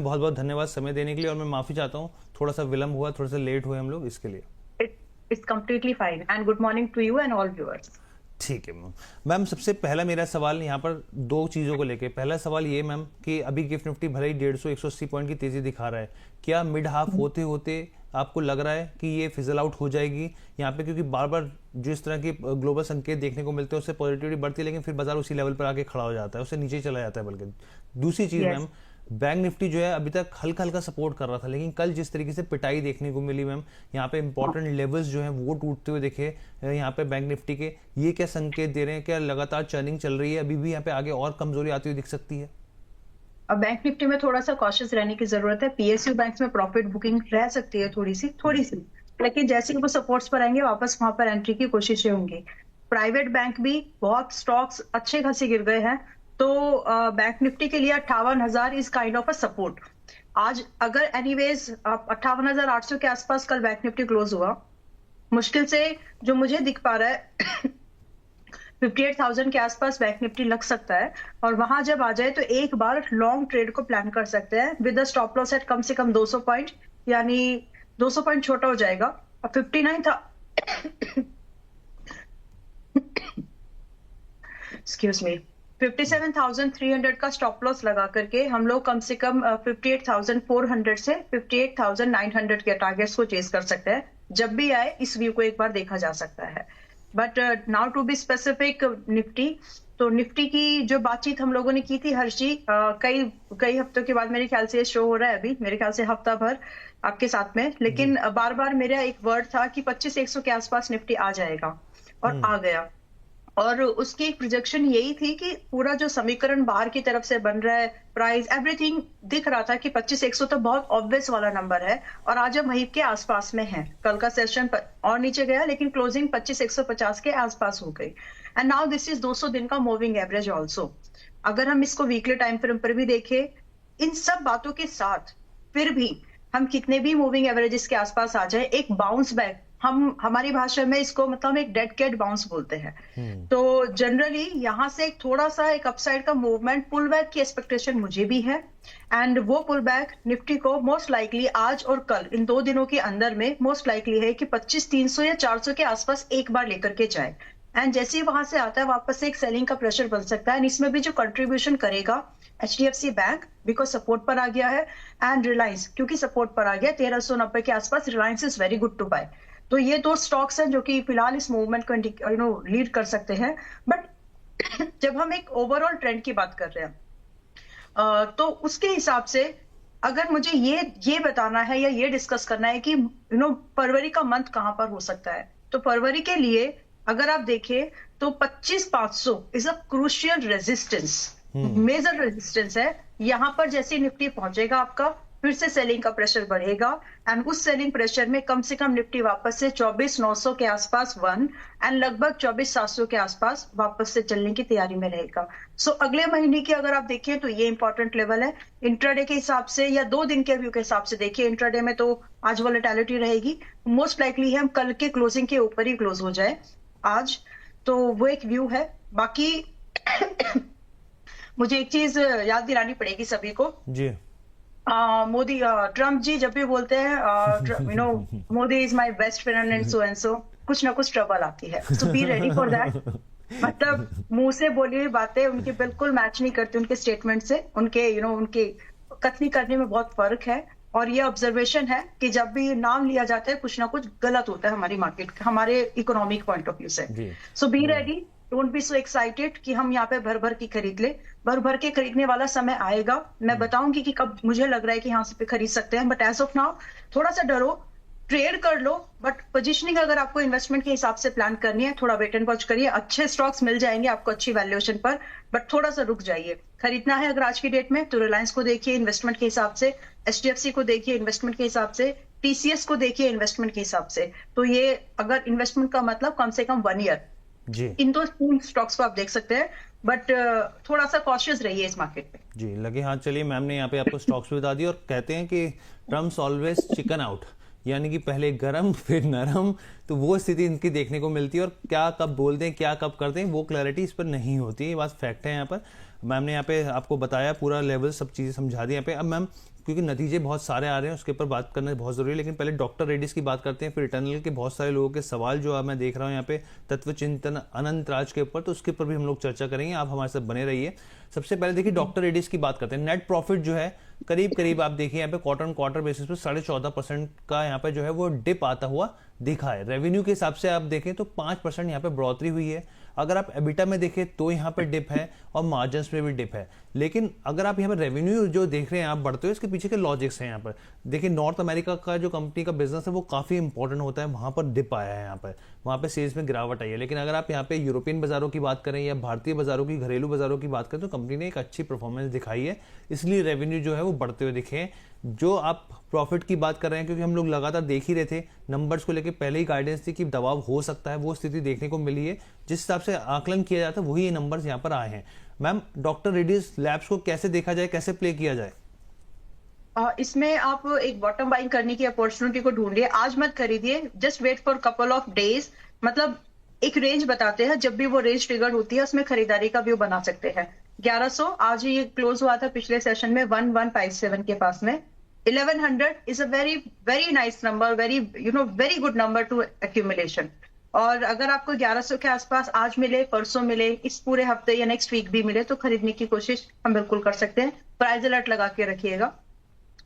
बहुत बहुत धन्यवाद समय देने के लिए, और मैं माफी चाहता हूँ थोड़ा सा विलंब हुआ, थोड़ा सा लेट हुए हम लोग इसके लिए। It's completely fine. And good morning to you and all viewers. ठीक है मैम। मैम सबसे पहला मेरा सवाल यहाँ पर दो चीज़ों को लेके। पहला सवाल ये मैम कि अभी गिफ्ट निफ्टी भले ही 150-180 पॉइंट की तेज़ी दिखा रहा है, क्या मिड हाफ होते होते आपको लग रहा है कि ये फिजल आउट हो जाएगी यहाँ पे? क्योंकि बार बार जिस तरह के ग्लोबल संकेत देखने को मिलते हैं उससे पॉजिटिविटी बढ़ती है, लेकिन फिर बाजार उसी लेवल पर आके खड़ा हो जाता है, उससे नीचे चला जाता है। बल्कि दूसरी चीज़ मैम, बैंक निफ्टी जो है अभी तक हल्का हल्का सपोर्ट कर रहा था, लेकिन कल जिस तरीके से पिटाई देखने को मिली मैम, यहाँ पे इंपॉर्टेंट लेवल्स जो हैं वो टूटते हुए देखे यहाँ पे बैंक निफ्टी के, ये क्या संकेत दे रहे हैं? क्या लगातार चर्निंग चल रही है, अभी भी यहाँ पे आगे और कमजोरी आती हुई दिख सकती है? अब बैंक निफ्टी में थोड़ा सा कॉशियस रहने की जरूरत है। पीएसयू बैंक्स में प्रॉफिट बुकिंग रह सकती है थोड़ी सी, लेकिन जैसे ही वो सपोर्ट्स पर आएंगे वापस वहां पर एंट्री की कोशिशें होंगी। प्राइवेट बैंक भी बहुत स्टॉक्स अच्छे खासे गिर गए हैं, तो बैंक निफ्टी के लिए 58,000 is kind of a support. आज अगर एनीवेज 58,800 के आसपास कल बैंक निफ्टी क्लोज हुआ, मुश्किल से जो मुझे दिख पा रहा है 58,000 के आसपास बैंक निफ्टी लग सकता है, और वहां जब आ जाए तो एक बार लॉन्ग ट्रेड को प्लान कर सकते हैं विद स्टॉप लॉस एट कम से कम 200 पॉइंट, यानी 200 पॉइंट छोटा हो जाएगा। और 59 था एक्सक्यूज मी 57,300 का स्टॉप लॉस लगा करके हम लोग कम से कम 58,400 से 58,900 के टारगेट्स को चेस कर सकते हैं। जब भी आए इस व्यू को एक बार देखा जा सकता है। But now to be specific Nifty, तो निफ्टी की जो बातचीत हम लोगों ने की थी हर्ष जी, कई हफ्तों के बाद मेरे ख्याल से ये शो हो रहा है, अभी मेरे ख्याल से हफ्ता भर आपके साथ में, लेकिन बार बार मेरा एक वर्ड था कि 25,100 के आसपास निफ्टी आ जाएगा, और आ गया। और उसकी एक प्रोजेक्शन यही थी कि पूरा जो समीकरण बाहर की तरफ से बन रहा है, प्राइस एवरीथिंग दिख रहा था कि 25,100 तो बहुत ऑब्वियस वाला नंबर है, और आज हम वहीं के आसपास में हैं। कल का सेशन और नीचे गया, लेकिन क्लोजिंग 25,150 के आसपास हो गई। एंड नाउ दिस इज 200 दिन का मूविंग एवरेज ऑल्सो। अगर हम इसको वीकली टाइम फ्रेम पर भी देखें, इन सब बातों के साथ फिर भी हम कितने भी मूविंग एवरेजेस के आसपास आ जाए, एक बाउंस बैक, हम हमारी भाषा में इसको मतलब एक डेड कैट बाउंस बोलते हैं। तो जनरली यहां से एक थोड़ा सा एक अपसाइड का मूवमेंट पुल बैक की एक्सपेक्टेशन मुझे भी है, एंड वो पुल बैक निफ्टी को मोस्ट लाइकली आज और कल इन 2 दिनों के अंदर में मोस्ट लाइकली है कि 25,300 या 400 के आसपास एक बार लेकर के जाए। एंड जैसे ही वहां से आता है वापस से एक सेलिंग का प्रेशर बन सकता है, एंड इसमें भी जो कंट्रीब्यूशन करेगा HDFC बैंक बिकॉज सपोर्ट पर आ गया है, एंड रिलायंस क्योंकि सपोर्ट पर आ गया 1390 के आसपास, Reliance is very good to buy. तो ये 2 स्टॉक्स हैं जो कि फिलहाल इस मूवमेंट को लीड कर सकते हैं। बट जब हम एक ओवरऑल ट्रेंड की बात कर रहे हैं, तो उसके हिसाब से अगर मुझे ये बताना है या ये डिस्कस करना है कि फरवरी का मंथ कहां पर हो सकता है, तो फरवरी के लिए अगर आप देखें तो 25,500 is a crucial resistance, major resistance है। यहां पर जैसे निफ्टी पहुंचेगा आपका, फिर से सेलिंग का प्रेशर बढ़ेगा, एंड उस सेलिंग प्रेशर में कम से कम निफ्टी वापस से 24,900 के आसपास एंड लगभग 24,700 के आसपास वापस से चलने की तैयारी में रहेगा। सो अगले महीने की अगर आप देखें तो ये इंपॉर्टेंट लेवल है। इंट्राडे के हिसाब से या 2 दिन के व्यू के हिसाब से देखिए, इंट्राडे में तो आज वॉलेटिलिटी रहेगी, मोस्ट लाइकली है हम कल के क्लोजिंग के ऊपर ही क्लोज हो जाए आज, तो वो एक व्यू है। बाकी मुझे एक चीज याद दिलानी पड़ेगी सभी को जी, मोदी ट्रम्प जी जब भी बोलते हैं Modi is my best friend and so कुछ ना कुछ ट्रबल आती है, सो बी रेडी फॉर दैट। मतलब मुंह से बोली हुई बातें उनकी बिल्कुल मैच नहीं करती उनके स्टेटमेंट से, उनके उनके कथनी करने में बहुत फर्क है। और ये ऑब्जर्वेशन है कि जब भी नाम लिया जाता है कुछ ना कुछ गलत होता है हमारी मार्केट, हमारे इकोनॉमिक पॉइंट ऑफ व्यू से। So be ready, don't be so excited कि हम यहाँ पे भर भर की खरीद ले। भर भर के खरीदने वाला समय आएगा, मैं बताऊंगी कि कब मुझे लग रहा है कि यहाँ से पे खरीद सकते हैं। बट एज ऑफ नाउ थोड़ा सा डरो, ट्रेड कर लो, बट पोजीशनिंग अगर आपको इन्वेस्टमेंट के हिसाब से प्लान करनी है, थोड़ा वेट एंड वॉच करिए। अच्छे स्टॉक्स मिल जाएंगे आपको अच्छी वैल्यूएशन पर, बट थोड़ा सा रुक जाइए। खरीदना है अगर आज की डेट में तो रिलायंस को देखिए इन्वेस्टमेंट के हिसाब से, HDFC को देखिए इन्वेस्टमेंट के हिसाब से, TCS को देखिए इन्वेस्टमेंट के हिसाब से। तो ये अगर इन्वेस्टमेंट का मतलब कम से कम 1 ईयर जी, इन 2 स्टॉक्स को आप देख सकते हैं, बट थोड़ा सा कॉशियस रहिए इस मार्केट पे जी। लगे हाथ चलिए, मैम ने यहाँ पे आपको स्टॉक्स भी बता दी, और कहते हैं कि ट्रम्प्स ऑलवेज चिकन आउट, यानी कि पहले गरम फिर नरम, तो वो स्थिति इनकी देखने को मिलती है, और क्या कब बोलते हैं क्या कब करते हैं वो क्लैरिटी इस पर नहीं होती है, ये बात फैक्ट है। यहाँ पर मैम ने यहाँ पे आपको बताया पूरा लेवल, सब चीज़ें समझा दी यहाँ पे। अब मैम क्योंकि नतीजे बहुत सारे आ रहे हैं, उसके ऊपर बात करना बहुत जरूरी है। लेकिन पहले डॉक्टर रेड्डीज की बात करते हैं, फिर इटर्नल के बहुत सारे लोगों के सवाल जो मैं देख रहा हूँ यहाँ पे तत्वचिंतन अनंत राज के ऊपर, तो उसके ऊपर भी हम लोग चर्चा करेंगे। आप हमारे साथ बने रहिए। सबसे पहले देखिए डॉक्टर रेड्डीज की बात करते हैं। नेट प्रॉफिट जो है करीब करीब आप देखिए यहाँ पे क्वार्टर बेसिस पे 14.5% का यहाँ पे जो है वो डिप आता हुआ दिखा है। रेवेन्यू के हिसाब से आप देखें तो 5% यहाँ पे बढ़ोतरी हुई है। अगर आप एबिटा में देखें तो यहाँ पे डिप है और मार्जिन्स में भी डिप है। लेकिन अगर आप यहाँ पे रेवेन्यू जो देख रहे हैं आप बढ़ते हुए, इसके पीछे के लॉजिक्स हैं यहाँ पर। देखिए नॉर्थ अमेरिका का जो कंपनी का बिजनेस है वो काफी इंपॉर्टेंट होता है, वहां पर डिप आया है, यहाँ पर वहां पे सेल्स में गिरावट आई है। लेकिन अगर आप यहाँ पे यूरोपियन बाजारों की बात करें या भारतीय बाजारों की, घरेलू बाजारों की बात करें, तो कंपनी ने एक अच्छी परफॉर्मेंस दिखाई है, इसलिए रेवेन्यू जो है वो बढ़ते हुए दिखे। जो आप प्रॉफिट की बात कर रहे हैं, क्योंकि हम लोग लगातार देख ही रहे थे नंबर्स को लेकर, पहले ही गाइडेंस थी कि दबाव हो सकता है, वो स्थिति देखने को मिली है। जिस हिसाब से आकलन किया जाता है वही ये नंबर्स यहाँ पर आए हैं। मैम डॉक्टर रेड्डीज लैब्स को कैसे देखा जाए, कैसे प्ले किया जाए? इसमें आप एक बॉटम बाइंग करने की अपॉर्चुनिटी को ढूंढिए, आज मत खरीदिए, just wait for couple of days. मतलब एक रेंज बताते हैं, जब भी वो रेंज ट्रिगर होती है उसमें खरीदारी का व्यू बना सकते हैं। 1100 आज ही क्लोज हुआ था पिछले सेशन में 1157 के पास में। 1100 is a very very nice number, very good number two accumulation. और अगर आपको 1100 के आसपास आज मिले, परसों मिले, इस पूरे हफ्ते या नेक्स्ट वीक भी मिले, तो खरीदने की कोशिश हम बिल्कुल कर सकते हैं। प्राइस अलर्ट लगा के रखिएगा।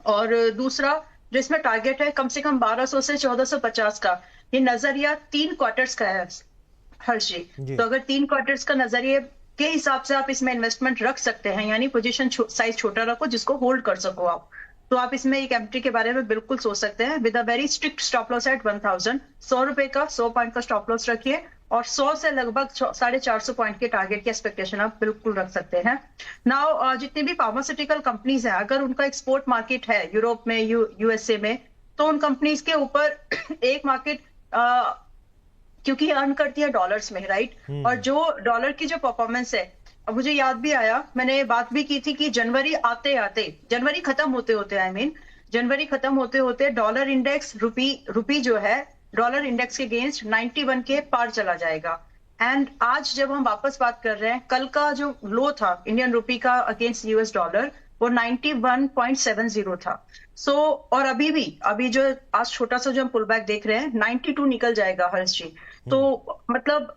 और दूसरा जो इसमें टारगेट है कम से कम 1200 से 1450 का, ये नजरिया 3 क्वार्टर्स का है हर्ष जी। तो अगर 3 क्वार्टर्स का नजरिए के हिसाब से आप इसमें इन्वेस्टमेंट रख सकते हैं, यानी पोजीशन साइज छोटा रखो जिसको होल्ड कर सको आप, तो आप इसमें एक एंट्री के बारे में बिल्कुल सोच सकते हैं with a very strict stop loss at 1000। 100 रुपए का 100 पॉइंट का स्टॉप लॉस रखिए और 100 से लगभग 450 पॉइंट के टारगेट की एक्सपेक्टेशन आप बिल्कुल रख सकते हैं। नाउ जितनी भी फार्मास्यूटिकल कंपनीज है, अगर उनका एक्सपोर्ट मार्केट है यूरोप में, यूएसए में, तो उन कंपनीज के ऊपर एक मार्केट क्योंकि अर्न करती है डॉलर्स में, राइट। और जो डॉलर की जो परफॉर्मेंस है, अब मुझे याद भी आया, मैंने बात भी की थी कि जनवरी खत्म होते होते जनवरी खत्म होते होते डॉलर इंडेक्स रुपी जो है डॉलर इंडेक्स के अगेंस्ट 91 के पार चला जाएगा। एंड आज जब हम वापस बात कर रहे हैं, कल का जो लो था इंडियन रुपी का अगेंस्ट यूएस डॉलर वो 91.70 था। और अभी जो आज छोटा सा जो हम पुल बैक देख रहे हैं 92 निकल जाएगा हर्ष जी। तो मतलब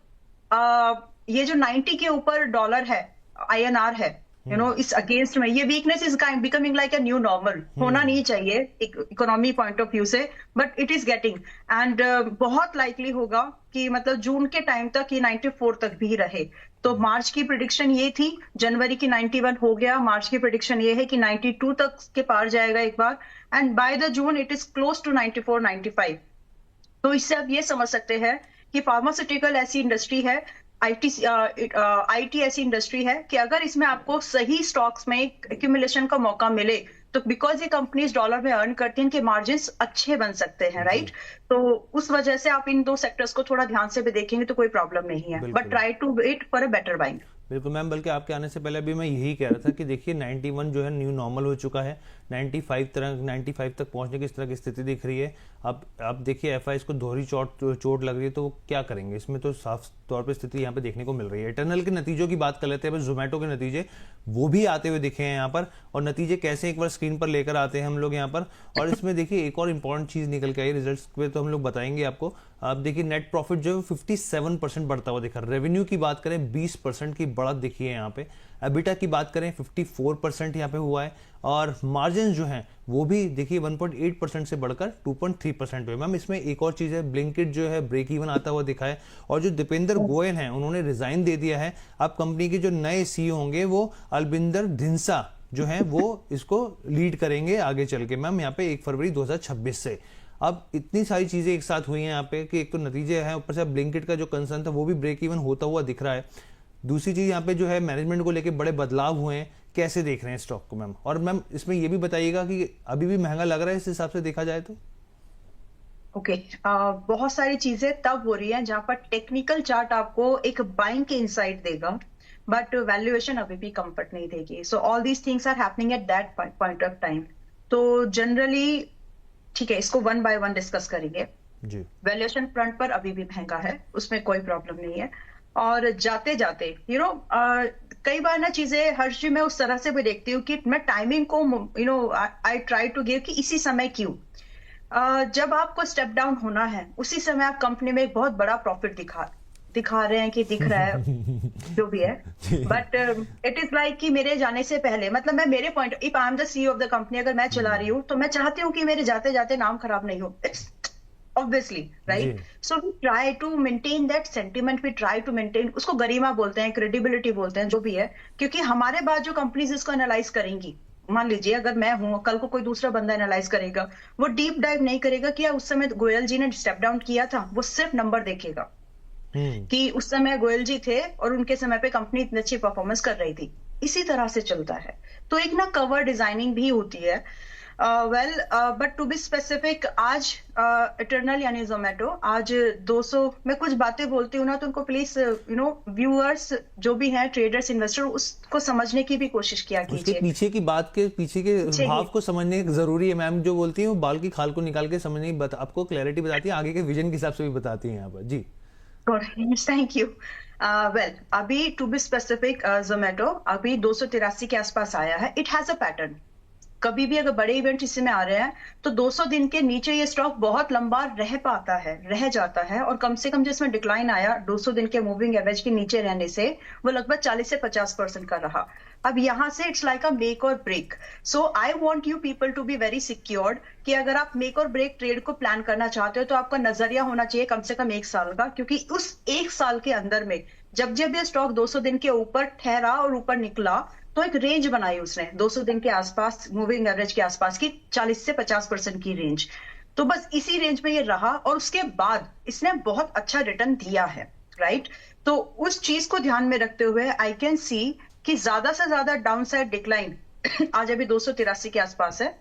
ये जो 90 के ऊपर डॉलर है, INR है, इस अगेंस्ट में, ये weakness is becoming like a new normal. होना नहीं चाहिए इकोनॉमी पॉइंट ऑफ व्यू से, but it is getting. And बहुत लाइकली होगा कि मतलब जून के टाइम तक ये 94 तक भी रहे। तो मार्च की प्रिडिक्शन ये थी, जनवरी की 91 हो गया, मार्च की प्रिडिक्शन ये है कि 92 तक के पार जाएगा एक बार, and by the June it is close to 94, 95। तो इससे आप ये समझ सकते हैं कि फार्मास्यूटिकल ऐसी इंडस्ट्री है, आईटी ऐसी इंडस्ट्री है कि अगर इसमें आपको सही स्टॉक्स में एक्यूमुलेशन का मौका मिले, तो बिकॉज ये कंपनीज डॉलर में अर्न करती हैं, कि मार्जिन अच्छे बन सकते हैं, राइट। तो उस वजह से आप इन दो सेक्टर्स को थोड़ा ध्यान से भी देखेंगे तो कोई प्रॉब्लम नहीं है, but try to wait for a better buying. बिल्कुल मैम, बल्कि आपके आने से पहले भी मैं यही कह रहा था कि देखिए 91 जो है न्यू नॉर्मल हो चुका है, 95 तक पहुंचने की इस तरह की स्थिति दिख रही है। अब देखिए एफआई को दोहरी चोट लग रही है, तो वो क्या करेंगे, इसमें तो साफ तौर पे स्थिति यहाँ पे देखने को मिल रही है। इटर्नल के नतीजों की बात कर लेते हैं। जोमेटो के नतीजे वो भी आते हुए दिखे हैं यहाँ पर, और नतीजे कैसे एक बार स्क्रीन पर लेकर आते हैं हम लोग यहाँ पर। और इसमें देखिए एक और इंपॉर्टेंट चीज निकल के आई, रिजल्ट्स पे तो हम लोग बताएंगे आपको। आप देखिए नेट प्रॉफिट जो है 57% बढ़ता हुआ दिखा। रेवेन्यू की बात करें 20% की बढ़त दिखी है यहाँ पे। एबिटा की बात करें 54% यहाँ पे हुआ है, और मार्जिन जो हैं वो भी देखिए 1.8% से बढ़कर 2.3% हुए। मैम इसमें एक और चीज है, ब्लिंकिट जो है ब्रेक इवन आता हुआ दिखा है, और जो दीपेंद्र गोयल हैं उन्होंने रिजाइन दे दिया है। अब कंपनी के जो नए CEO होंगे वो अलबिंदर धिंसा जो है वो इसको लीड करेंगे आगे चल के, मैम यहाँ पे 1 फरवरी 2026 से। अब इतनी सारी चीजें एक साथ हुई हैं यहाँ पे कि एक तो नतीजे हैं, ऊपर से ब्लिंकिट का जो कंसर्न था वो भी ब्रेक इवन होता हुआ दिख रहा है। दूसरी चीज यहाँ पे जो है मैनेजमेंट को लेके बड़े बदलाव हुए हैं, कैसे देख रहे हैं स्टॉक को मैम? और मैम इसमें ये भी बताइएगा कि अभी भी महंगा लग रहा है इस हिसाब से देखा जाए तो? ओके, बहुत सारी चीजें तब हो रही हैं जहां पर टेक्निकल चार्ट आपको एक बाइंग के इनसाइट देगा, बट वैल्यूएशन अभी भी कंफर्ट नहीं देगी। So all these things are happening at that point of time. तो जनरली ठीक है, इसको 1 बाय 1 डिस्कस करेंगे जी। वैल्यूएशन फ्रंट पर अभी भी महंगा है, उसमें कोई प्रॉब्लम नहीं है। और जाते जाते कई बार ना चीजें हर्ष जी मैं उस तरह से भी देखती हूँ कि मैं टाइमिंग को आई ट्राई टू गिव कि इसी समय क्यों। जब आपको स्टेप डाउन होना है उसी समय आप कंपनी में एक बहुत बड़ा प्रॉफिट दिखा रहे हैं कि दिख रहा है जो भी है। बट इट इज लाइक कि मेरे जाने से पहले, मतलब मैं मेरे point, if I am the CEO of the company, अगर मैं चला रही हूँ तो मैं चाहती हूँ कि मेरे जाते जाते नाम खराब नहीं हो, obviously, right? So we try to maintain that sentiment, we try to maintain, उसको गरिमा बोलते हैं, क्रेडिबिलिटी बोलते हैं, जो भी है, क्योंकि हमारे बाद जो कंपनीज इसको एनालाइज करेंगी, मान लीजिए अगर मैं हूं, कल को कोई दूसरा बंदा एनालाइज करेगा, वो डीप डाइव नहीं करेगा कि उस समय गोयल जी ने स्टेप डाउन किया था, वो सिर्फ नंबर देखेगा कि उस समय गोयल जी थे और उनके समय पे कंपनी इतनी अच्छी परफॉर्मेंस कर रही थी। इसी तरह से चलता है। तो एक ना कवर डिजाइनिंग भी होती है। बट टू बी स्पेसिफिक, आज इटर्नल यानी जोमेटो आज 200, मैं कुछ बातें बोलती हूँ ना, तो उनको प्लीज व्यूअर्स जो भी हैं, ट्रेडर्स, इन्वेस्टर, उसको समझने की भी कोशिश किया कीजिए। उसके पीछे की बात के पीछे के भाव को समझने जरूरी है। मैम जो बोलती है वो बाल की खाल को निकाल के समझने की आपको क्लैरिटी बताती है, आगे के विजन के हिसाब से भी बताती है यहाँ पर। जी थैंक यू। वेल, अभी टू बी स्पेसिफिक, जोमेटो अभी 283 के आसपास आया है। It has a pattern. कभी भी अगर बड़े इवेंट इसी में आ रहे हैं तो 200 दिन के नीचे ये स्टॉक बहुत लंबा रह जाता है, और कम से कम जिसमें डिक्लाइन आया 200 दिन के मूविंग एवरेज के नीचे रहने से, वो लगभग 40 से 50% का रहा। अब यहाँ से it's like a make or break. So I want you people to be very secured कि अगर आप मेक और ब्रेक ट्रेड को प्लान करना चाहते हो तो आपका नजरिया होना चाहिए कम से कम 1 साल का, क्योंकि उस 1 साल के अंदर में जब जब ये स्टॉक 200 दिन के ऊपर ठहरा और ऊपर निकला, तो एक रेंज बनाई उसने 200 दिन के आसपास, मूविंग एवरेज के आसपास की 40 से 50% की रेंज। तो बस इसी रेंज में ये रहा और उसके बाद इसने बहुत अच्छा रिटर्न दिया है, राइट? तो उस चीज को ध्यान में रखते हुए आई कैन सी कि ज्यादा से ज्यादा डाउनसाइड डिक्लाइन आज अभी 283 के आसपास है।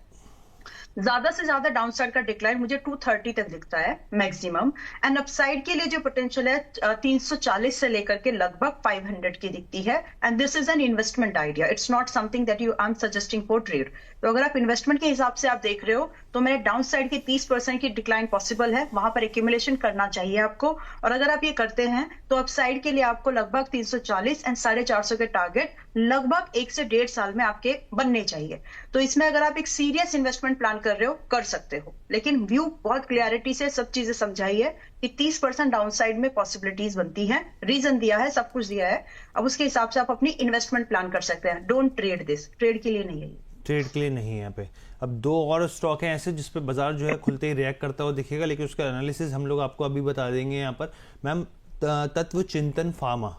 ज्यादा से ज्यादा डाउनसाइड का डिक्लाइन मुझे 230 तक दिखता है मैक्सिमम, एंड अपसाइड के लिए जो पोटेंशियल है 340 से लेकर के लगभग 500 की दिखती है। And this is an investment idea, it's not something that you I am suggesting for trade. तो अगर आप इन्वेस्टमेंट के हिसाब से आप देख रहे हो तो मेरे डाउन साइड की 30% की डिक्लाइन पॉसिबल है, वहां पर एक्यूमुलेशन करना चाहिए आपको। और अगर आप ये करते हैं तो अपसाइड के लिए आपको लगभग 340 एंड 450 के टारगेट लगभग 1 से 1.5 साल में आपके बनने चाहिए। तो इसमें अगर आप एक सीरियस इन्वेस्टमेंट प्लान कर रहे हो, कर सकते हो, लेकिन व्यू बहुत क्लियरिटी से सब चीजें समझाई है कि 30% डाउनसाइड में पॉसिबिलिटीज बनती हैं, रीजन दिया है, सब कुछ दिया है। अब उसके हिसाब से आप अपनी इन्वेस्टमेंट प्लान कर सकते हैं। डोंट ट्रेड दिस, ट्रेड के लिए नहीं है, ट्रेड के लिए नहीं है यहाँ पे। अब 2 और स्टॉक हैं ऐसे जिसपे बाजार जो है खुलते ही रिएक्ट करता हुआ दिखेगा, लेकिन उसका एनालिसिस हम लोग आपको अभी बता देंगे यहाँ पर। मैम तत्व चिंतन फार्मा,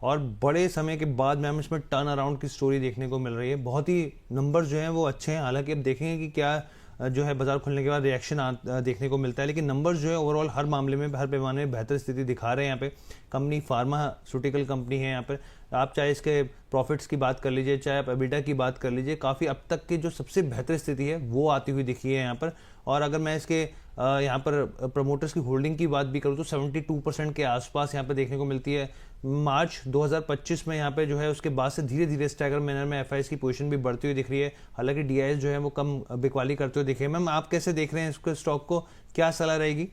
और बड़े समय के बाद मैम इसमें टर्न अराउंड की स्टोरी देखने को मिल रही है। बहुत ही नंबर जो हैं वो अच्छे हैं, हालांकि अब देखेंगे कि क्या जो है बाजार खुलने के बाद रिएक्शन देखने को मिलता है, लेकिन नंबर्स जो है ओवरऑल हर मामले में, हर पैमाने में बेहतर स्थिति दिखा रहे हैं। यहाँ पे कंपनी फार्मास्यूटिकल कंपनी है। यहाँ पर आप चाहे इसके प्रॉफिट्स की बात कर लीजिए, चाहे आप एबिटा की बात कर लीजिए, काफ़ी अब तक की जो सबसे बेहतर स्थिति है वो आती हुई दिखी है यहाँ पर। और अगर मैं इसके यहाँ पर प्रमोटर्स की होल्डिंग की बात भी करूँ तो 72% के आसपास यहाँ पर देखने को मिलती है। मार्च 2025 में यहाँ पे जो है उसके बाद से धीरे धीरे स्टैगर मैनर में एफआईएस की पोजीशन भी बढ़ती हुई दिख रही है, हालांकि डीआईएस जो है वो कम बिकवाली करते हुए दिखे। मैम आप कैसे देख रहे हैं इसके स्टॉक को, क्या सलाह रहेगी?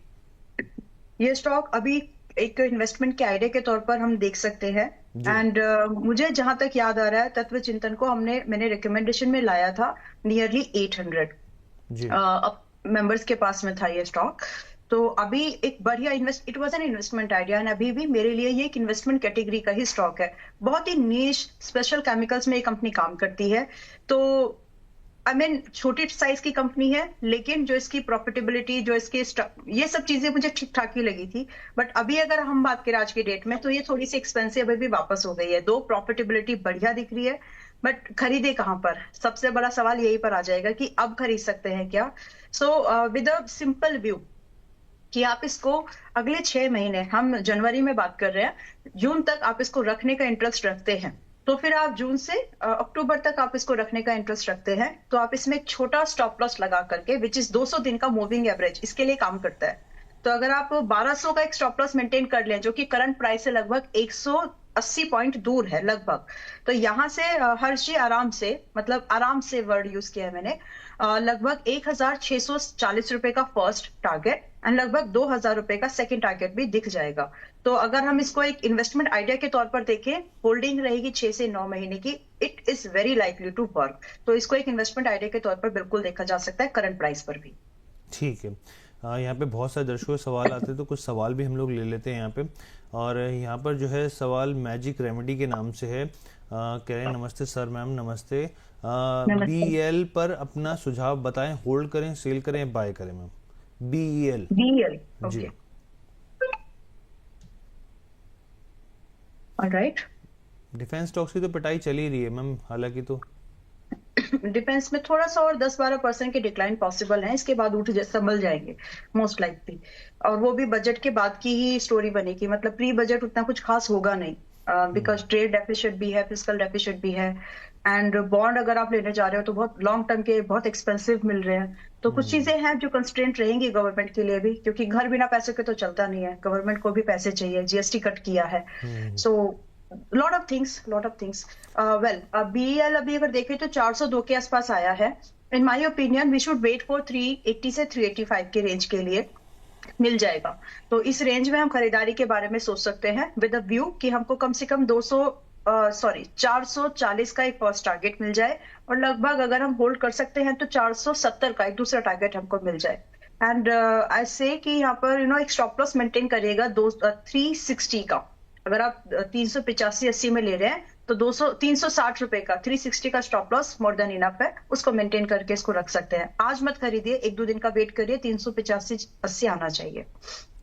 ये स्टॉक अभी एक इन्वेस्टमेंट के आइडिया के तौर पर हम देख सकते हैं। एंड मुझे जहां तक याद आ रहा है, तत्व चिंतन को मैंने रिकमेंडेशन में लाया था नियरली 800 मेंबर्स के पास में था ये स्टॉक। तो अभी एक बढ़िया it was an investment idea, and अभी भी मेरे लिए ये एक इन्वेस्टमेंट कैटेगरी का ही स्टॉक है। बहुत ही नीश स्पेशल केमिकल्स में ये कंपनी काम करती है। तो आई मीन छोटी साइज की कंपनी है, लेकिन जो इसकी प्रॉफिटेबिलिटी, जो इसके ये सब चीजें मुझे ठीक ठाक ही लगी थी। बट अभी अगर हम बात करें आज के डेट में तो ये थोड़ी सी एक्सपेंसिव अभी वापस हो गई है। दो प्रॉफिटेबिलिटी बढ़िया दिख रही है, बट खरीदे कहां पर, सबसे बड़ा सवाल यही पर आ जाएगा कि अब खरीद सकते हैं क्या। So with a simple view कि आप इसको अगले 6 महीने, हम जनवरी में बात कर रहे हैं, जून तक आप इसको रखने का इंटरेस्ट रखते हैं, तो फिर आप जून से अक्टूबर तक आप इसको रखने का इंटरेस्ट रखते हैं, तो आप इसमें एक छोटा स्टॉप लॉस लगा करके, विच इज 200 दिन का मूविंग एवरेज, इसके लिए काम करता है। तो अगर आप 1200 का एक स्टॉप लॉस मेंटेन कर लें, जो कि करंट प्राइस से लगभग 180 पॉइंट दूर है लगभग, तो यहां से हर्ष जी आराम से, मतलब आराम से वर्ड यूज किया है मैंने, लगभग 1,640 रुपए का फर्स्ट टारगेट एंड लगभग 2,000 रुपए का सेकंड टारगेट भी दिख जाएगा। तो अगर हम इसको एक इन्वेस्टमेंट आइडिया के तौर पर देखें, होल्डिंग रहेगी 6 से 9 महीने की, it is very likely to work. तो इसको एक इन्वेस्टमेंट आइडिया के तौर पर बिल्कुल देखा जा सकता है करंट प्राइस पर भी। ठीक है। यहाँ पे बहुत सारे दर्शकों के सवाल आते हैं, तो कुछ सवाल भी हम लोग ले लेते हैं यहाँ पे। और यहाँ पर जो है सवाल मैजिक रेमेडी के नाम से है, कह रहे हैं नमस्ते सर, मैम नमस्ते, BEL पर अपना सुझाव बताएं, होल्ड करें, सेल करें, बाय करें मैम? BEL जी, ऑलराइट। डिफेंस स्टॉक्स की तो पिटाई चल ही रही है मैम, हालांकि तो डिफेंस में थोड़ा सा और 10-12% की डिक्लाइन पॉसिबल है, इसके बाद संभल जाएंगे मोस्ट लाइकली। और वो भी बजट के बाद की ही स्टोरी बनेगी, मतलब प्री बजट उतना कुछ खास होगा नहीं, बिकॉज ट्रेड डेफिसिट भी है, फिस्कल डेफिसिट भी है, एंड बॉन्ड अगर आप लेने जा रहे हो तो बहुत लॉन्ग टर्म के बहुत एक्सपेंसिव मिल रहे हैं। तो कुछ चीजें हैं जो कंस्ट्रेंट रहेंगी गवर्नमेंट के लिए भी, क्योंकि घर बिना पैसे के तो चलता नहीं है, गवर्नमेंट को भी पैसे चाहिए, GST कट किया है। So lot of things. Well, BEL अभी अगर देखें तो 402 के आसपास आया है। In my opinion we should wait for 380 से 385 के रेंज के लिए मिल जाएगा। तो इस रेंज में हम खरीदारी के बारे में सोच सकते हैं विद अ व्यू कि हमको कम से कम 440 का एक फर्स्ट टारगेट मिल जाए, और लगभग अगर हम होल्ड कर सकते हैं तो 470 का एक दूसरा टारगेट हमको मिल जाए। एंड आई से कि यहाँ पर एक स्टॉप लॉस मेंटेन करिएगा 360 का। अगर आप 385-80 में ले रहे हैं तो 360 रुपए का 360 का stop loss more than enough है, उसको मेंटेन करके इसको रख सकते हैं। आज मत खरीदिए, 1-2 दिन का वेट करिए, 385-80 आना चाहिए।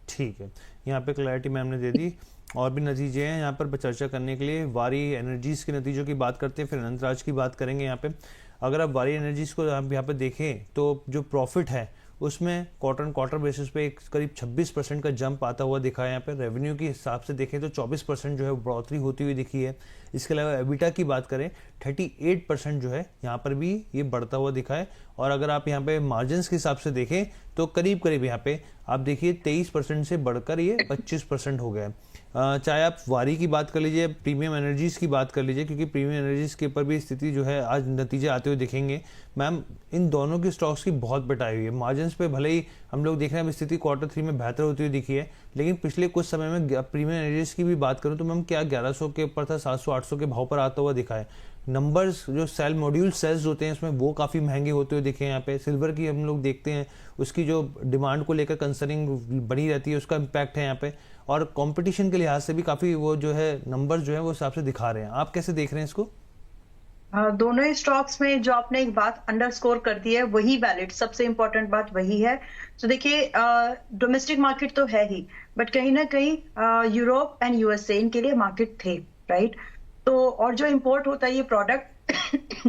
ठीक है, यहाँ पे क्लैरिटी मैम ने दे दी। और भी नतीजे हैं यहाँ पर चर्चा करने के लिए। वारी एनर्जीज के नतीजों की बात करते हैं, फिर अनंतराज की बात करेंगे। यहाँ पे अगर आप वारी एनर्जीज को आप यहाँ पे देखें तो जो प्रॉफिट है उसमें क्वार्टर बेसिस पे एक करीब 26% का जंप आता हुआ दिखा है। यहाँ पे रेवेन्यू के हिसाब से देखें तो 24% जो है बढ़ोतरी होती हुई दिखी है। इसके अलावा एबिटा की बात करें 38% जो है यहाँ पर भी ये बढ़ता हुआ दिखा है। और अगर आप यहाँ पे मार्जिन्स के हिसाब से देखें तो करीब यहाँ पे आप देखिए 23% से बढ़कर ये 25% हो गया है। चाहे आप वारी की बात कर लीजिए, प्रीमियम एनर्जीज की बात कर लीजिए, क्योंकि प्रीमियम एनर्जीज के ऊपर भी स्थिति जो है आज नतीजे आते हुए दिखेंगे। मैम इन दोनों की स्टॉक्स की बहुत पिटाई हुई है। मार्जिन्स पे भले ही हम लोग देख रहे हैं स्थिति Q3 में बेहतर होती हुई दिखी है, लेकिन पिछले कुछ समय में प्रीमियम एनर्जीज की भी बात करूं तो मैम क्या 1100 के ऊपर था, 700-800 के भाव पर आता हुआ दिखा है। नंबर्स जो सेल मॉड्यूल सेल्स होते हैं उसमें वो काफ़ी महंगे होते हुए दिखे। यहाँ पे सिल्वर की हम लोग देखते हैं, उसकी जो डिमांड को लेकर कंसर्निंग बनी रहती है, उसका इम्पैक्ट है यहाँ पे। और कंपटीशन के लिहाज से भी काफ़ी वो जो है नंबर्स जो है वो हिसाब से दिखा रहे हैं। आप कैसे देख रहे हैं इसको? दोनों ही स्टॉक्स में जो आपने एक बात अंडरस्कोर कर दी है वही वैलिड, सबसे इंपॉर्टेंट बात वही है। तो देखिए डोमेस्टिक मार्केट तो है ही, बट कहीं ना कहीं यूरोप एंड USA इनके लिए मार्केट थे, राइट? तो और जो इंपोर्ट होता है ये product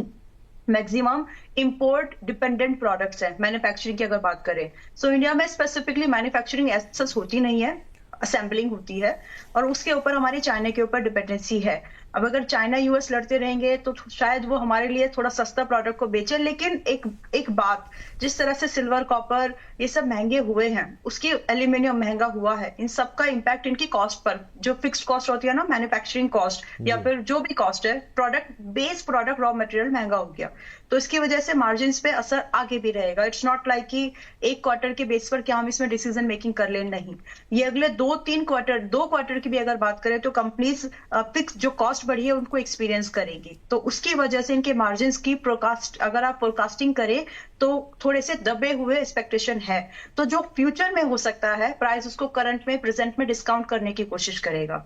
maximum import dependent products हैं। मैन्युफैक्चरिंग की अगर बात करें सो इंडिया में स्पेसिफिकली मैन्युफैक्चरिंग एज होती नहीं है, असेंबलिंग होती है, और उसके ऊपर हमारी चाइना के ऊपर डिपेंडेंसी है। अब अगर चाइना US लड़ते रहेंगे तो शायद वो हमारे लिए थोड़ा सस्ता प्रोडक्ट को बेचे, लेकिन एक बात, जिस तरह से सिल्वर कॉपर ये सब महंगे हुए हैं, उसकी एल्यूमिनियम महंगा हुआ है, इन सब का इम्पैक्ट इनकी कॉस्ट पर, जो फिक्स्ड कॉस्ट होती है ना, मैन्युफैक्चरिंग कॉस्ट या फिर जो भी कॉस्ट है, प्रोडक्ट रॉ मटेरियल महंगा हो गया, तो इसकी वजह से मार्जिन पे असर आगे भी रहेगा। इट्स नॉट लाइक कि एक क्वार्टर के बेस पर क्या हम इसमें डिसीजन मेकिंग कर ले, नहीं, ये अगले 2 क्वार्टर की भी अगर बात करें तो कंपनीज फिक्स जो कॉस्ट बढ़ी है उनको एक्सपीरियंस करेगी, तो उसकी वजह से इनके मार्जिन की अगर आप फोरकास्टिंग करें तो थोड़े से दबे हुए एक्सपेक्टेशन है। तो जो फ्यूचर में हो सकता है प्राइस उसको करंट में प्रेजेंट में डिस्काउंट करने की कोशिश करेगा।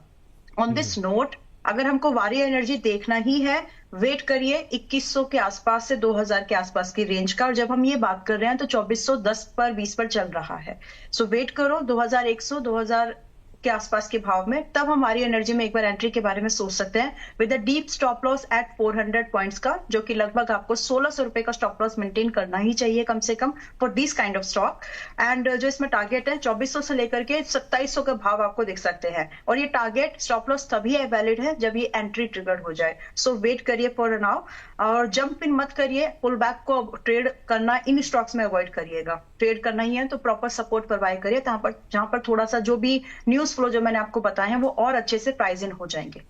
ऑन दिस नोट अगर हमको वारी एनर्जी देखना ही है, वेट करिए 2100 के आसपास से 2000 के आसपास की रेंज का, और जब हम ये बात कर रहे हैं तो 2410 पर 20 पर चल रहा है। सो वेट करो 2100 2000 के आसपास के भाव में, तब हमारी एनर्जी में एक बार एंट्री के बारे में सोच सकते हैं with a deep stop loss at 400 points का, जो कि लगभग आपको 1600 रुपए का स्टॉप लॉस मेंटेन करना ही चाहिए कम से come for this kind of stock. And जो इसमें टारगेट है 2400 से लेकर के 2700 का भाव आपको देख सकते हैं, और ये टारगेट स्टॉप लॉस तभी वैलिड है जब ये एंट्री ट्रिगर हो जाए। सो वेट करिए फॉर नाउ, और जंप इन मत करिए, पुल बैक को ट्रेड करना इन स्टॉक्स में अवॉइड करिएगा। ट्रेड करना ही है तो प्रॉपर सपोर्ट पर बाय करिए, जहां पर थोड़ा सा जो भी न्यूज न्यूज फ्लो जो मैंने आपको बताए हैं वो और अच्छे से प्राइस इन हो जाएंगे।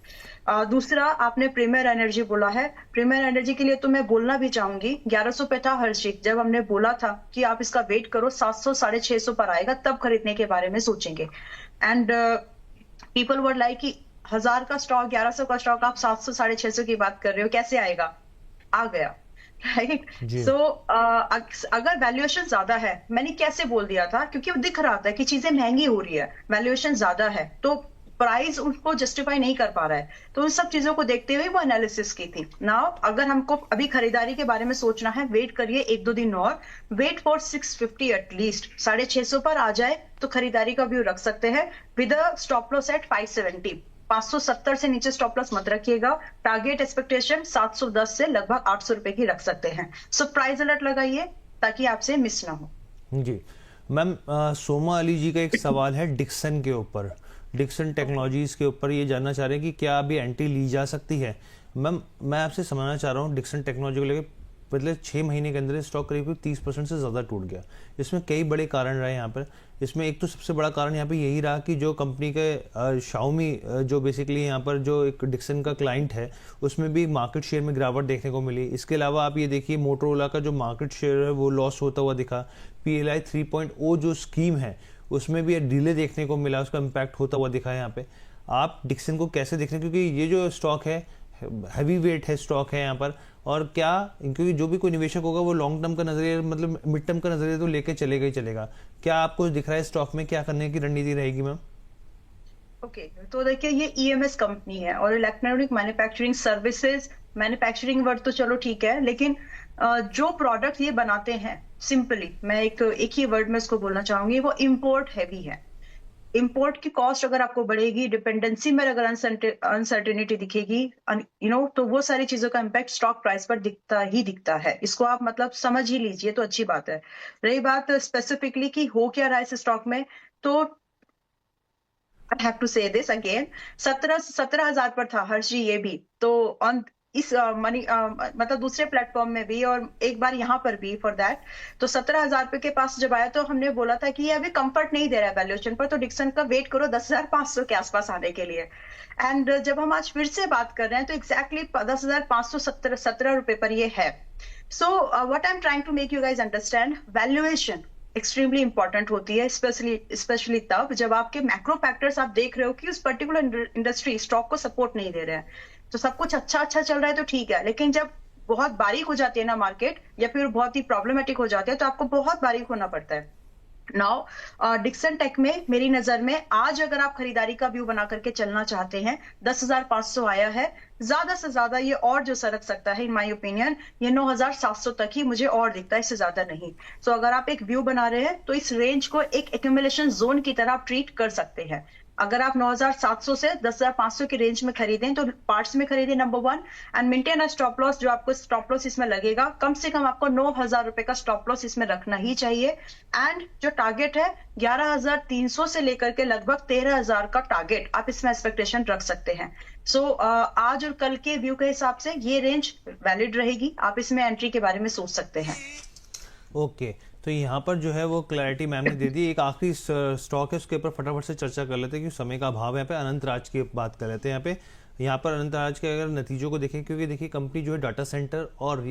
दूसरा, आपने प्रीमियर एनर्जी बोला है। प्रीमियर एनर्जी के लिए तो मैं बोलना भी चाहूंगी, 1100 पे था हर शीट, जब हमने बोला था कि आप इसका वेट करो 700 650 पर आएगा तब खरीदने के बारे में सोचेंगे। एंड पीपल वर्ड लाइक कि 1000 का स्टॉक, 1100 का स्टॉक, आप 700 650 की बात कर रहे हो, कैसे आएगा? आ गया, राइट? जी सो अगर वैल्यूएशन ज्यादा है, मैंने कैसे बोल दिया था, क्योंकि वो दिख रहा था कि चीजें महंगी हो रही है, वैल्यूएशन ज्यादा है, तो प्राइस उनको जस्टिफाई नहीं कर पा रहा है, तो उन सब चीजों को देखते हुए वो एनालिसिस की थी। नाउ अगर हमको अभी खरीदारी के बारे में सोचना है, वेट करिए 1-2 दिन और, वेट फॉर 650 एटलीस्ट, 650 पर आ जाए तो खरीदारी का व्यू रख सकते हैं विद स्टॉप लॉस एट 570। 570 से नीचे स्टॉप लॉस मत रखिएगा। टारगेट एक्सपेक्टेशन 710 से लगभग 800 रुपए की रख सकते हैं। सो प्राइस अलर्ट लगाइए ताकि आपसे मिस ना हो। जी मैम, सोमा अली जी का एक सवाल है डिक्सन के ऊपर, डिक्सन टेक्नोलॉजीज के ऊपर। ये जानना चाह रहे हैं कि क्या अभी एंट्री ली जा सकती है। मैम मैं आपसे समझना चाह रहा हूँ, डिक्सन टेक्नोलॉजी को लेकर पिछले 6 महीने के अंदर स्टॉक करीब 30% से ज़्यादा टूट गया। इसमें कई बड़े कारण रहे यहाँ पर। इसमें एक तो सबसे बड़ा कारण यहाँ पे यही रहा कि जो कंपनी के शाओमी जो बेसिकली यहाँ पर जो एक डिक्सन का क्लाइंट है, उसमें भी मार्केट शेयर में गिरावट देखने को मिली। इसके अलावा आप ये देखिए मोटरोला का जो मार्केट शेयर है वो लॉस होता हुआ दिखा। PLI 3.0 जो स्कीम है उसमें भी डिले देखने को मिला, उसका इम्पैक्ट होता हुआ दिखा है यहाँ पे। आप डिक्सन को कैसे देख रहे हैं, क्योंकि ये जो स्टॉक है हैवी वेट है स्टॉक है यहाँ पर, और क्या क्योंकि जो भी कोई निवेशक होगा वो लॉन्ग टर्म का नजरिया मतलब मिड टर्म का नजरिया तो लेके चलेगा ही चलेगा। क्या आपको दिख रहा है स्टॉक में क्या करने की रणनीति रहेगी मैम? ओके, तो देखिए ये EMS कंपनी है और electronic manufacturing services, manufacturing word तो चलो ठीक है, लेकिन जो प्रोडक्ट ये बनाते हैं, सिंपली मैं एक ही वर्ड में इसको बोलना चाहूंगी, वो इंपोर्ट हैवी है। इंपोर्ट की कॉस्ट अगर आपको बढ़ेगी, डिपेंडेंसी में अगर अनसर्टेनिटी दिखेगी, तो वो सारी चीजों का इम्पैक्ट स्टॉक प्राइस पर दिखता ही दिखता है। इसको आप मतलब समझ ही लीजिए तो अच्छी बात है। रही बात स्पेसिफिकली कि हो क्या रहा है इस स्टॉक में, तो आई हैव टू से दिस अगेन, 17,000 पर था हर्षी ये भी, तो ऑन इस मनी मतलब दूसरे प्लेटफॉर्म में भी और एक बार यहाँ पर भी फॉर दैट, तो 17,000 रुपए के पास जब आया तो हमने बोला था कि ये अभी कंफर्ट नहीं दे रहा है वैल्यूएशन पर, तो डिक्सन का वेट करो 10,500 के आसपास आने के लिए। एंड जब हम आज फिर से बात कर रहे हैं तो एग्जैक्टली 10,517 रुपए पर ये है। So what I am trying to make you guys understand, valuation extremely important होती है, स्पेशली तब जब आपके मैक्रो फैक्टर्स आप देख रहे हो कि उस पर्टिकुलर इंडस्ट्री स्टॉक को सपोर्ट नहीं दे रहे हैं। तो सब कुछ अच्छा चल रहा है तो ठीक है, लेकिन जब बहुत बारीक हो जाती है ना मार्केट, या फिर बहुत ही प्रॉब्लमेटिक हो जाती है, तो आपको बहुत बारीक होना पड़ता है। नाउ डिक्सन टेक में मेरी नजर में आज अगर आप खरीदारी का व्यू बना करके चलना चाहते हैं, 10,500 आया है, ज्यादा से ज्यादा ये और जो सरक सकता है इन माय ओपिनियन, ये 9,700 तक ही मुझे और दिखता है, इससे ज्यादा नहीं। सो अगर आप एक व्यू बना रहे हैं तो इस रेंज को एक एक्यूमुलेशन जोन की तरह आप ट्रीट कर सकते हैं। अगर आप 9,700 से 10,500 की रेंज में खरीदें तो पार्ट्स में खरीदें number 1, and maintain a stop loss. जो आपको स्टॉप लॉस इसमें लगेगा, कम से कम आपको 9,000 रुपए का स्टॉप लॉस इसमें रखना ही चाहिए। एंड जो टारगेट है 11,300 से लेकर के लगभग 13,000 का टारगेट आप इसमें एक्सपेक्टेशन रख सकते हैं। सो आज और कल के व्यू के हिसाब से ये रेंज वैलिड रहेगी, आप इसमें एंट्री के बारे में सोच सकते हैं। ओके, तो यहाँ पर जो है वो क्लैरिटी मैम ने दे दी। एक आखिरी स्टॉक है उसके ऊपर फटाफट से चर्चा कर लेते हैं क्योंकि समय का अभाव है। यहाँ पे अनंतराज की बात कर लेते हैं। यहाँ पर अनंतराज के अगर नतीजों को देखें, क्योंकि देखिए कंपनी जो है डाटा सेंटर और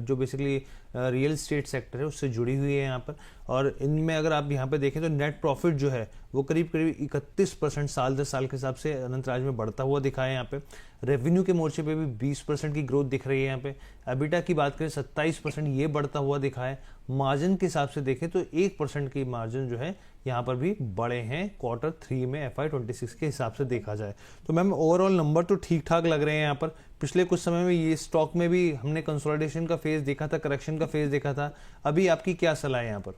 जो बेसिकली रियल स्टेट सेक्टर है उससे जुड़ी हुई है यहाँ पर, और इनमें अगर आप यहाँ पे देखें तो नेट प्रॉफिट जो है वो करीब 31% साल दर साल के हिसाब से अनंतराज में बढ़ता हुआ दिखा है। यहाँ पे रेवेन्यू के मोर्चे पे भी 20% की ग्रोथ दिख रही है। यहाँ पे एबिटा की बात करें 27% ये बढ़ता हुआ दिखा है। मार्जिन के हिसाब से देखें तो 1% की मार्जिन जो है यहाँ पर भी बड़े हैं Q3 में FY26 के हिसाब से देखा जाए तो मैम ओवरऑल नंबर तो ठीक ठाक लग रहे हैं। यहाँ पर पिछले कुछ समय में ये स्टॉक में भी हमने कंसोलिडेशन का फेज देखा था, करेक्शन का फेज देखा था। अभी आपकी क्या सलाह है यहाँ पर?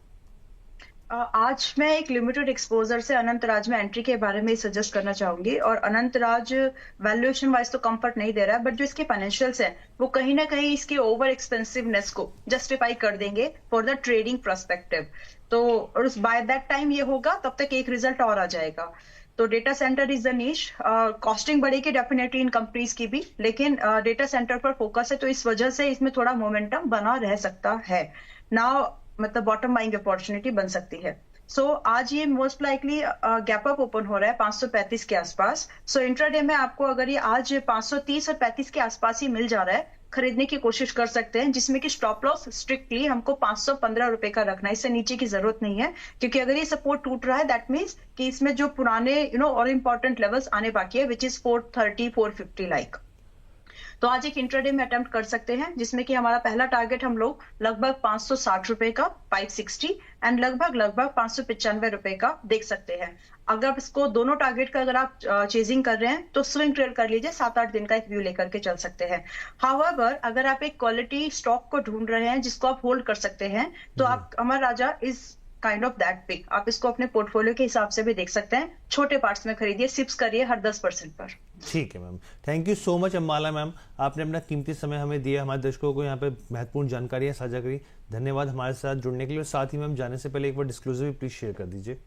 आज मैं एक लिमिटेड एक्सपोजर से अनंतराज में एंट्री के बारे में सजेस्ट करना चाहूंगी। और अनंतराज वैल्यूएशन वाइज तो कंफर्ट नहीं दे रहा है, बट जो इसके फाइनेंशियल्स है वो कहीं ना कहीं इसके ओवर एक्सपेंसिवनेस को जस्टिफाई कर देंगे फॉर द ट्रेडिंग पर्सपेक्टिव। तो और बाय दैट टाइम ये होगा, तब तक एक रिजल्ट और आ जाएगा। तो data centre is the niche, costing बढ़ेगी डेफिनेटली इन कंपनीज की भी, लेकिन डेटा सेंटर पर फोकस है तो इस वजह से इसमें थोड़ा मोमेंटम बना रह सकता है। नाउ मतलब बॉटम बाइंग अपॉर्चुनिटी बन सकती है। सो आज ये most likely gap up open हो रहा है 535 के आसपास। सो इंट्राडे में आपको अगर ये आज 530 और 35 के आसपास ही मिल जा रहा है, खरीदने की कोशिश कर सकते हैं, जिसमें कि स्टॉप लॉस स्ट्रिक्टली हमको 515 रुपए का रखना है, इससे नीचे की जरूरत नहीं है। क्योंकि अगर ये सपोर्ट टूट रहा है दैट मीन्स कि इसमें जो पुराने और इंपॉर्टेंट लेवल्स आने बाकी है, विच इज 430 450 लाइक। तो आज एक इंट्राडे में अटेम्प्ट कर सकते हैं, जिसमें कि हमारा पहला टारगेट हम लोग लगभग 560 रुपए का 560 एंड लगभग 595 रुपए का देख सकते हैं। अगर इसको दोनों टारगेट का अगर आप चेजिंग कर रहे हैं तो स्विंग ट्रेड कर लीजिए, 7-8 दिन का एक व्यू लेकर के चल सकते हैं। हाउएवर अगर आप एक क्वालिटी स्टॉक को ढूंढ रहे हैं जिसको आप होल्ड कर सकते हैं, तो आप Amara Raja is kind of that pick. आप इसको अपने पोर्टफोलियो के हिसाब से भी देख सकते हैं, छोटे पार्ट्स में खरीदिए, सिप्स करिए हर 10% पर। ठीक है ma'am, thank you so much Ambala ma'am, आपने अपना कीमती समय हमें दिया, हमारे दर्शकों को यहाँ पे महत्वपूर्ण जानकारियाँ साझा करी। धन्यवाद हमारे साथ जुड़ने के लिए। और साथ ही मैम जाने से पहले एक बार डिस्क्लोजर भी प्लीज शेयर कर दीजिए।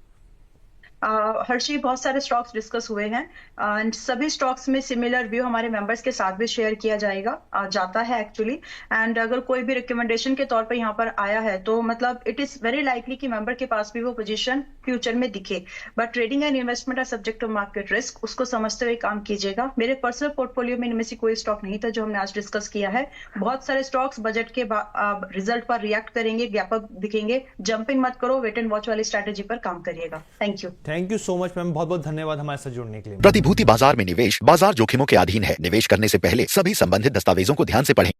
हर्षी, बहुत सारे स्टॉक्स डिस्कस हुए हैं एंड सभी स्टॉक्स में सिमिलर व्यू हमारे मेंबर्स के साथ भी शेयर किया जाता है एक्चुअली। एंड अगर कोई भी रिकमेंडेशन के तौर पर यहाँ पर आया है तो मतलब इट इज वेरी लाइकली कि मेंबर के पास भी वो पोजीशन फ्यूचर में दिखे। But trading and investment are subject to market risk, उसको समझते हुए काम कीजिएगा। मेरे पर्सनल पोर्टफोलियो में इनमें से कोई स्टॉक नहीं था जो हमने आज डिस्कस किया है। बहुत सारे स्टॉक्स बजट के रिजल्ट पर रिएक्ट करेंगे, गैप अप दिखेंगे, जंपिंग मत करो, वेट एंड वॉच वाली स्ट्रैटेजी पर काम करिएगा। Thank you. Thank you so much ma'am, बहुत बहुत धन्यवाद हमारे साथ जुड़ने के लिए। प्रतिभूति बाजार में निवेश बाजार जोखिमों के अधीन है। निवेश करने से पहले सभी संबंधित दस्तावेजों को ध्यान से पढ़ें।